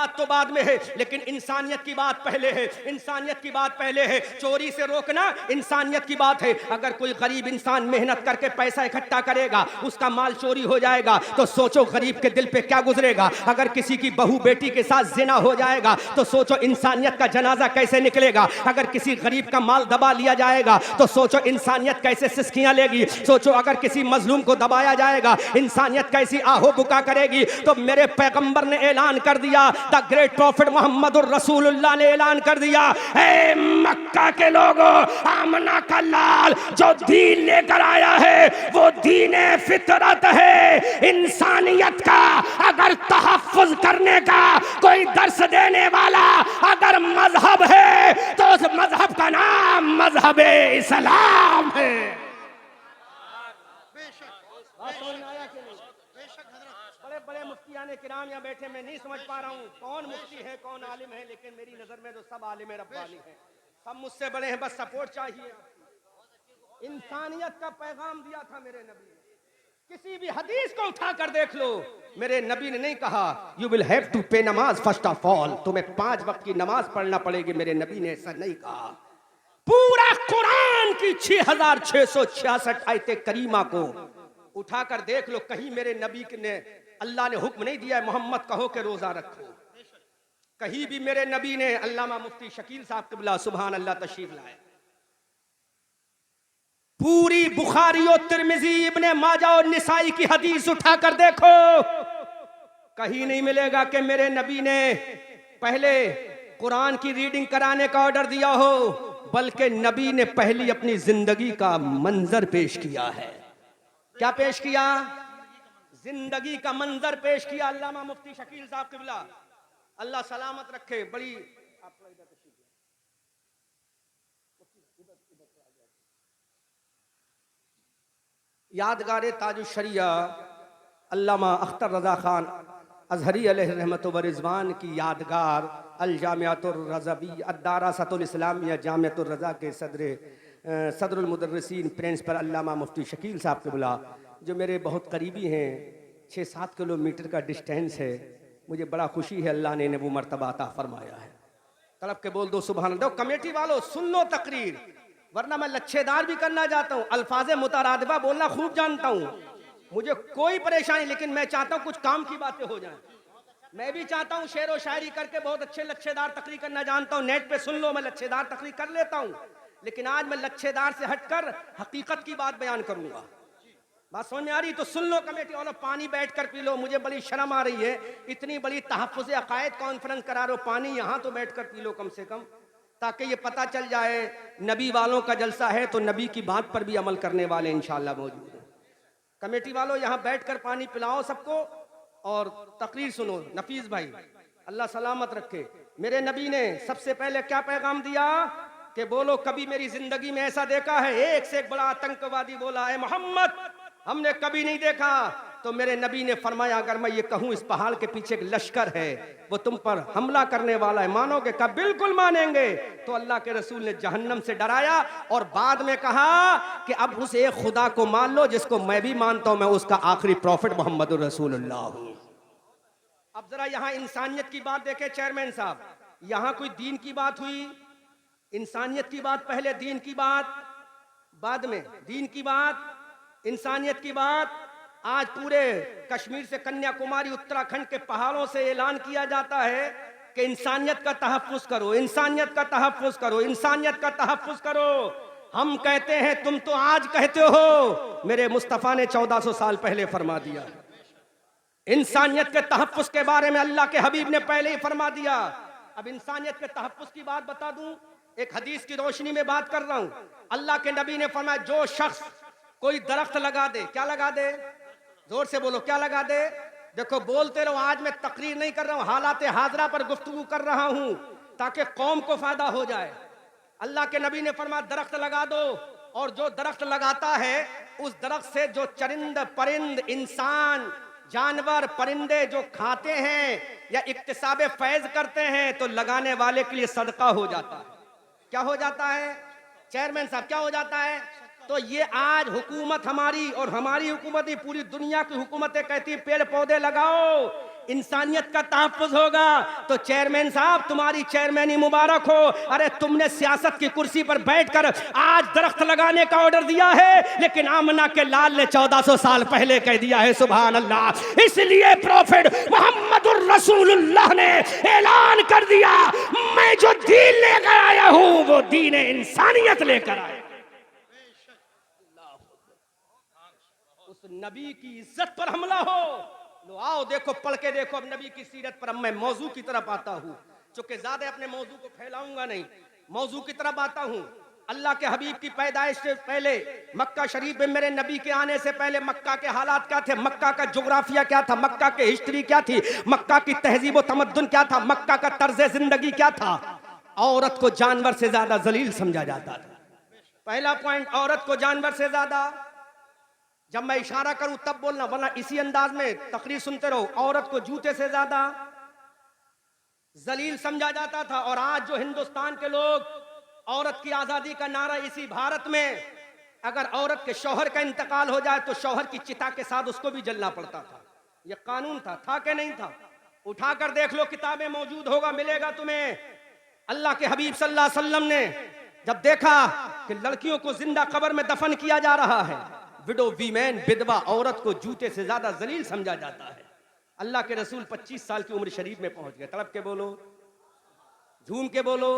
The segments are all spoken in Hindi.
बात तो बाद में है, लेकिन इंसानियत की बात पहले है। इंसानियत की बात पहले है। चोरी से रोकना इंसानियत की बात है। अगर कोई गरीब इंसान मेहनत करके पैसा इकट्ठा करेगा, उसका माल चोरी हो जाएगा, तो सोचो गरीब के दिल पे क्या गुजरेगा। अगर किसी की बहू बेटी के साथ जिना हो जाएगा, तो सोचो इंसानियत का जनाजा कैसे निकलेगा। अगर किसी गरीब का माल दबा लिया जाएगा, तो सोचो इंसानियत कैसे सिसकियां लेगी। सोचो अगर किसी मजलूम को दबाया जाएगा, इंसानियत कैसी आहो बुका करेगी। तो मेरे पैगंबर ने ऐलान कर दिया, द ग्रेट प्रॉफिट मोहम्मदुर रसूलुल्लाह ने ऐलान कर दिया, ए मक्का के लोगों, आमना का लाल जो दीन लेकर आया है वो दीन फितरत है, इंसानियत का। अगर तहफ्फुज करने का कोई दर्स देने वाला अगर मजहब है, तो उस मजहब का नाम मजहब इस्लाम है। बड़े बड़े मुफ्तियाने किराम यहाँ बैठे, मैं नहीं समझ पा रहा हूँ कौन मुफ्ती है कौन आलिम है, लेकिन मेरी नजर में तो सब आलिम रब्बानी है, सब मुझसे बड़े हैं, बस सपोर्ट चाहिए। इंसानियत का पैगाम दिया था मेरे नबी ने। किसी भी हदीस को उठा कर देख लो, मेरे नबी ने नहीं कहा यू विल हैव टू पे नमाज फर्स्ट ऑफ ऑल, तुम्हें 5 वक्त की नमाज पढ़ना पड़ेगी। मेरे नबी ने ऐसा नहीं कहा। पूरा कुरान की 6666 आयते करीमा को उठाकर देख लो, कहीं मेरे नबी ने अल्लाह ने हुक्म नहीं दिया है मोहम्मद कहो के रोजा रखो। कहीं भी मेरे नबी ने, अल्लामा मुफ्ती शकील साहब क़िबला सुभान अल्लाह तशरीफ लाए, पूरी बुखारी और तिरमिजी इब्ने माजा और निसाई की हदीस उठाकर देखो, कहीं नहीं मिलेगा कि मेरे नबी ने पहले कुरान की रीडिंग कराने का ऑर्डर दिया हो, बल्कि नबी ने पहली अपनी जिंदगी का मंजर पेश किया है। क्या पेश किया? जिंदगी का मंजर पेश किया। अल्लामा मुफ्ती शकील साहब क़िबला अल्लाह सलामत रखे, बड़ी यादगार ताजुश शरिया अल्लामा अख्तर रजा खान अजहरी अलैहि रहमत व रिज़वान की यादगार अल जामियातुर रज़वी अद्दारासतुल इस्लामिया जामियातुर रज़ा के सदरुल मुदर्रिसीन प्रिंसिपल अल्लामा मुफ्ती शकील साहब क़िबला, जो मेरे बहुत करीबी हैं, 6-7 किलोमीटर का डिस्टेंस है। मुझे बड़ा खुशी है अल्लाह ने वो मर्तबा अता फरमाया है। तड़प के बोल दो सुभान अल्लाह। कमेटी वालों सुन लो तकरीर, वरना मैं लच्छेदार भी करना चाहता हूँ, अल्फाज़े मुतरादिबा बोलना खूब जानता हूँ, मुझे कोई परेशानी, लेकिन मैं चाहता हूँ कुछ काम की बातें हो जाएं। मैं भी चाहता हूँ शेर व शायरी करके बहुत अच्छे लच्छेदार तकरीर करना जानता हूँ। नेट पे सुन लो, मैं लच्छेदार तकरीर कर लेता हूँ, लेकिन आज मैं लच्छेदार से हटकर हकीकत की बात बयान करूंगा। बात समझ में आ रही? तो सुन लो कमेटी वालों, पानी बैठ कर पी लो। मुझे बड़ी शर्म आ रही है, इतनी बड़ी तहफ़्फ़ुज़ अक़ायद कॉन्फ्रेंस करा रहे हो, पानी यहाँ तो बैठ कर पी लो कम से कम, ताकि ये पता चल जाए नबी वालों का जलसा है तो नबी की बात पर भी अमल करने वाले इंशाअल्लाह मौजूद हैं। कमेटी वालों यहाँ बैठ कर पानी पिलाओ सबको और तकरीर सुनो। नफीस भाई अल्लाह सलामत रखे। मेरे नबी ने सबसे पहले क्या पैगाम दिया कि बोलो कभी मेरी जिंदगी में ऐसा देखा है? एक से एक बड़ा आतंकवादी बोला है मोहम्मद हमने कभी नहीं देखा। तो मेरे नबी ने फरमाया अगर मैं ये कहूँ इस पहाड़ के पीछे एक लश्कर है, वो तुम पर हमला करने वाला है, मानोगे? कब? बिल्कुल मानेंगे। तो अल्लाह के रसूल ने जहन्नम से डराया और बाद में कहा कि अब उस एक खुदा को मान लो जिसको मैं भी मानता हूं, मैं उसका आखिरी प्रॉफिट मोहम्मद रसूलुल्लाह हूं। अब जरा यहाँ इंसानियत की बात देखें चेयरमैन साहब, यहाँ कोई दीन की बात हुई? इंसानियत की बात पहले, दीन की बात बाद में। दीन की बात, इंसानियत की बात। आज पूरे कश्मीर से कन्याकुमारी उत्तराखंड के पहाड़ों से ऐलान किया जाता है कि इंसानियत का तहफ़्फ़ुज़ करो, इंसानियत का तहफ़्फ़ुज़ करो, इंसानियत का तहफ़्फ़ुज़ करो। हम कहते हैं, तुम तो आज कहते हो, मेरे मुस्तफ़ा ने 1400 साल पहले फरमा दिया। इंसानियत के तहफ़्फ़ुज़ के बारे में अल्लाह के हबीब ने पहले ही फरमा दिया। अब इंसानियत के तहफ़्फ़ुज़ की बात बता दूं, एक हदीस की रोशनी में बात कर रहा हूं। अल्लाह के नबी ने फरमाया जो शख्स कोई दरख्त लगा दे, क्या लगा दे? जोर से बोलो, क्या लगा दे? देखो बोलते रहो, आज मैं तकरीर नहीं कर रहा हूं, हालात हाजरा पर गुफ्तगू कर रहा हूं ताकि कौम को फायदा हो जाए। अल्लाह के नबी ने फरमाया दरख्त लगा दो, और जो दरख्त लगाता है उस दरख्त से जो चरिंद परिंद इंसान जानवर परिंदे जो खाते हैं या इक्तिसाब फैज करते हैं तो लगाने वाले के लिए सदका हो जाता है। क्या हो जाता है चेयरमैन साहब, क्या हो जाता है? तो ये आज हुकूमत हमारी और हमारी हुकूमत ही पूरी दुनिया की हुकूमतें कहती पेड़ पौधे लगाओ, इंसानियत का तहफ्फुज होगा। तो चेयरमैन साहब तुम्हारी चेयरमैनी मुबारक हो। अरे तुमने सियासत की कुर्सी पर बैठकर आज दरख्त लगाने का ऑर्डर दिया है, लेकिन आमना के लाल ने 1400 साल पहले कह दिया है। सुभान अल्लाह। इसलिए प्रॉफिट मोहम्मदुर रसूलुल्लाह ने ऐलान कर दिया, मैं जो दीन लेकर आया हूं वो दीन इंसानियत लेकर आया। उस नबी की इज्जत पर हमला हो। लो आओ देखो, पढ़ के देखो अब नबी की सीरत पर। अब मैं मौजू की तरफ आता हूं, चूंकि ज्यादा अपने मौजू को फैलाऊंगा नहीं, मौजू की तरफ आता हूं। अल्लाह के हबीब की पैदाइश से पहले मक्का शरीफ में मेरे नबी के आने से पहले मक्का के हालात क्या थे, मक्का का जोग्राफिया क्या था, मक्का के हिस्ट्री क्या थी, मक्का की तहजीब व तमद्दुन क्या था, मक्का का तर्ज जिंदगी क्या था। औरत को जानवर से ज्यादा जलील समझा जाता था। पहला पॉइंट, औरत को जानवर से ज्यादा। जब मैं इशारा करूं तब बोलना, वरना इसी अंदाज में तकरीर सुनते रहो। औरत को जूते से ज्यादा जलील समझा जाता था। और आज जो हिंदुस्तान के लोग औरत की आजादी का नारा, इसी भारत में अगर औरत के शौहर का इंतकाल हो जाए तो शौहर की चिता के साथ उसको भी जलना पड़ता था। यह कानून था कि नहीं था? उठाकर देख लो, किताबें मौजूद होगा, मिलेगा तुम्हें। अल्लाह के हबीब सल्लल्लाहु अलैहि वसल्लम ने जब देखा कि लड़कियों को जिंदा कब्र में दफन किया जा रहा है, विडो वीमेन विधवा औरत को जूते से ज्यादा जलील समझा जाता है। अल्लाह के रसूल 25 साल की उम्र शरीफ में पहुंच गए। तड़प के बोलो, झूम के बोलो।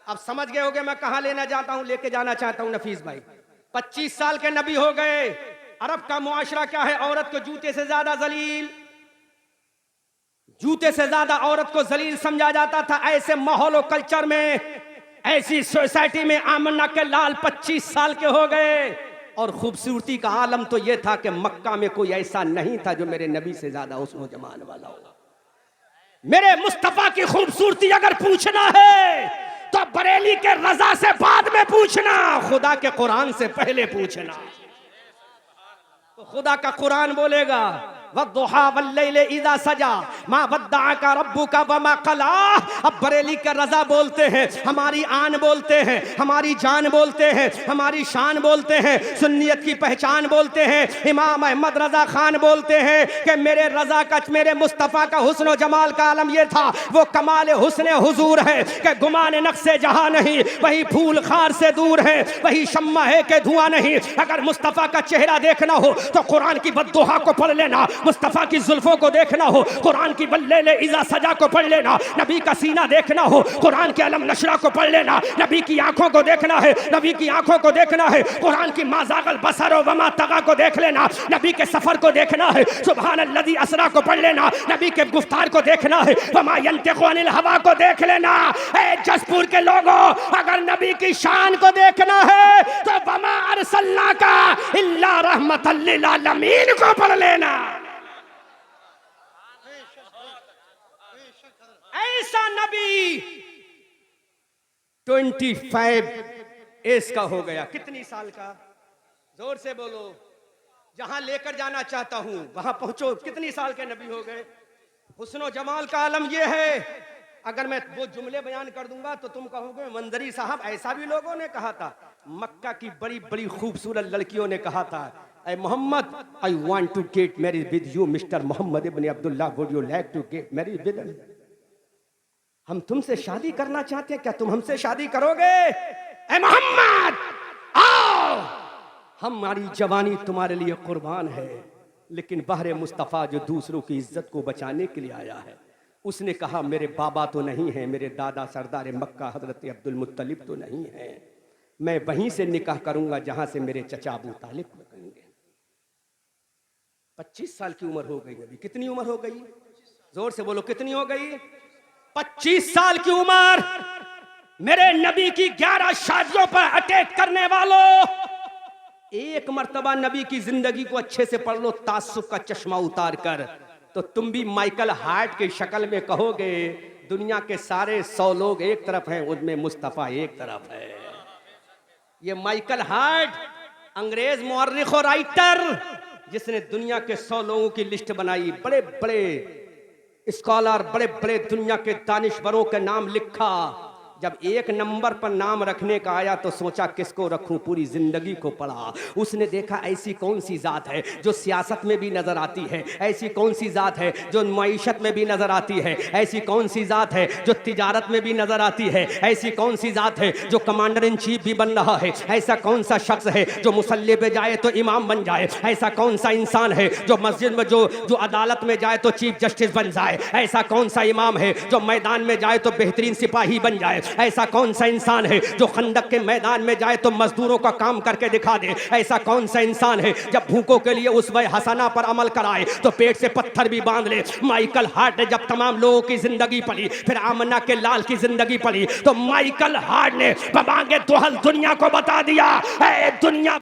अब समझ गए होगे मैं कहां लेना चाहता हूं, लेके जाना चाहता हूं नफीस भाई। 25 साल के नबी हो गए। अरब का मुआशरा क्या है? औरत को जूते से ज्यादा जलील, जूते से ज्यादा औरत को जलील समझा जाता था। ऐसे माहौल और कल्चर में, ऐसी सोसाइटी में आमना के लाल 25 साल के हो गए। और खूबसूरती का आलम तो यह था कि मक्का में कोई ऐसा नहीं था जो मेरे नबी से ज्यादा हुस्न जमाल वाला हो। मेरे मुस्तफा की खूबसूरती अगर पूछना है तो बरेली के रजा से बाद में पूछना, खुदा के कुरान से पहले पूछना। तो खुदा का कुरान बोलेगा, वद्दुहा वल्लैलि इज़ा सजा मा वद्दअका रब्बुका वमा क़ला। अब बरेली का रजा बोलते हैं, हमारी आन बोलते हैं, हमारी जान बोलते हैं, हमारी शान बोलते हैं, सुन्नियत की पहचान बोलते हैं। इमाम अहमद रजा खान बोलते हैं कि मेरे रजा का, मेरे मुस्तफ़ा का हुस्न व जमाल का आलम ये था, वो कमाल हुस्न हुजूर है कि गुमान नक्शे जहां नहीं, वही फूल खार से दूर है, वही शम्मा है कि धुआं नहीं। अगर मुस्तफ़ा का चेहरा देखना हो तो कुरान की बद्दुहा को पढ़ लेना, मुस्तफा की जुल्फों को देखना हो कुरान की वल्लैलि इज़ा सजा को पढ़ लेना, नबी का सीना देखना हो कुरान के अलम नशरा को पढ़ लेना, नबी की आंखों को देखना है, नबी की आंखों को देखना है, कुरान की माज़ागल बसर व मा तगा को देख लेना, नबी के सफर को देखना है, सुबहानल्लज़ी असरा को पढ़ लेना, नबी के गुफ्तार को देखना है, वमा यंतिक़ु अनिल हवा को देख लेना। ए जसपुर के लोगों, अगर नबी की शान को देखना है तो वमा अरसलनाका इल्ला रहमतल लिल आलमीन को पढ़ लेना। ऐसा नबी 25 एज का हो गया। कितनी साल का? जोर से बोलो। जहां लेकर जाना चाहता हूं वहां पहुंचो। कितनी साल के नबी हो गए? हुस्न जमाल का आलम यह है, अगर मैं वो जुमले बयान कर दूंगा तो तुम कहोगे मंजरी साहब ऐसा भी लोगों ने कहा था। मक्का की बड़ी बड़ी खूबसूरत लड़कियों ने कहा था, ऐ Muhammad, I want to get married with you mister Muhammad ibn Abdullah, would you like to get married with us? हम तुमसे शादी करना चाहते हैं, क्या तुम हमसे शादी करोगे? ऐ मोहम्मद आओ, हमारी जवानी तुम्हारे लिए कुर्बान है। लेकिन बहरे मुस्तफ़ा जो दूसरों की इज्जत को बचाने के लिए आया है, उसने कहा मेरे बाबा तो नहीं है, मेरे दादा सरदार मक्का हजरत अब्दुल मुत्तलिब तो नहीं है, मैं वहीं से निकाह करूंगा जहां से मेरे चचा अबू तालिब करेंगे। 25 साल की उम्र हो गई। अभी कितनी उम्र हो गई? जोर से बोलो, कितनी हो गई? 25 साल की उम्र। मेरे नबी की 11 शादियों पर अटैक करने वालों, एक मर्तबा नबी की जिंदगी को अच्छे से पढ़ लो तासुब का चश्मा उतार कर, तो तुम भी माइकल हार्ट की शक्ल में कहोगे दुनिया के सारे 100 लोग एक तरफ हैं, उनमें मुस्तफा एक तरफ है। ये माइकल हार्ट अंग्रेज मुअर्रिख और राइटर, जिसने दुनिया के 100 लोगों की लिस्ट बनाई, बड़े बड़े स्कॉलर, बड़े बड़े दुनिया के दानिश्वरों के नाम लिखा, जब एक नंबर पर नाम रखने का आया तो सोचा किसको रखूं, पूरी जिंदगी को पढ़ा। उसने देखा ऐसी कौन सी जात है जो सियासत में भी नजर आती है, ऐसी कौन सी जात है जो मईशत में भी नजर आती है, ऐसी कौन सी जात है जो तिजारत में भी नजर आती है, ऐसी कौन सी जात है जो कमांडर इन चीफ भी बन रहा है, ऐसा कौन सा शख्स है जो मुसल्ले पे जाए तो इमाम बन जाए, ऐसा कौन सा इंसान है जो मस्जिद में जो अदालत में जाए तो चीफ जस्टिस बन जाए, ऐसा कौन सा इमाम है जो मैदान में जाए तो बेहतरीन सिपाही बन जाए, ऐसा कौन सा इंसान है जो खंदक के मैदान में जाए तो मजदूरों का काम करके दिखा दे, ऐसा कौन सा इंसान है जब भूखों के लिए उसवे हसना पर अमल कराए तो पेट से पत्थर भी बांध ले। माइकल हार्ट ने जब तमाम लोगों की जिंदगी पढ़ी, फिर आमना के लाल की जिंदगी पढ़ी, तो माइकल हार्ट ने बमांगे दुहल दुनिया को बता दिया, ए दुनिया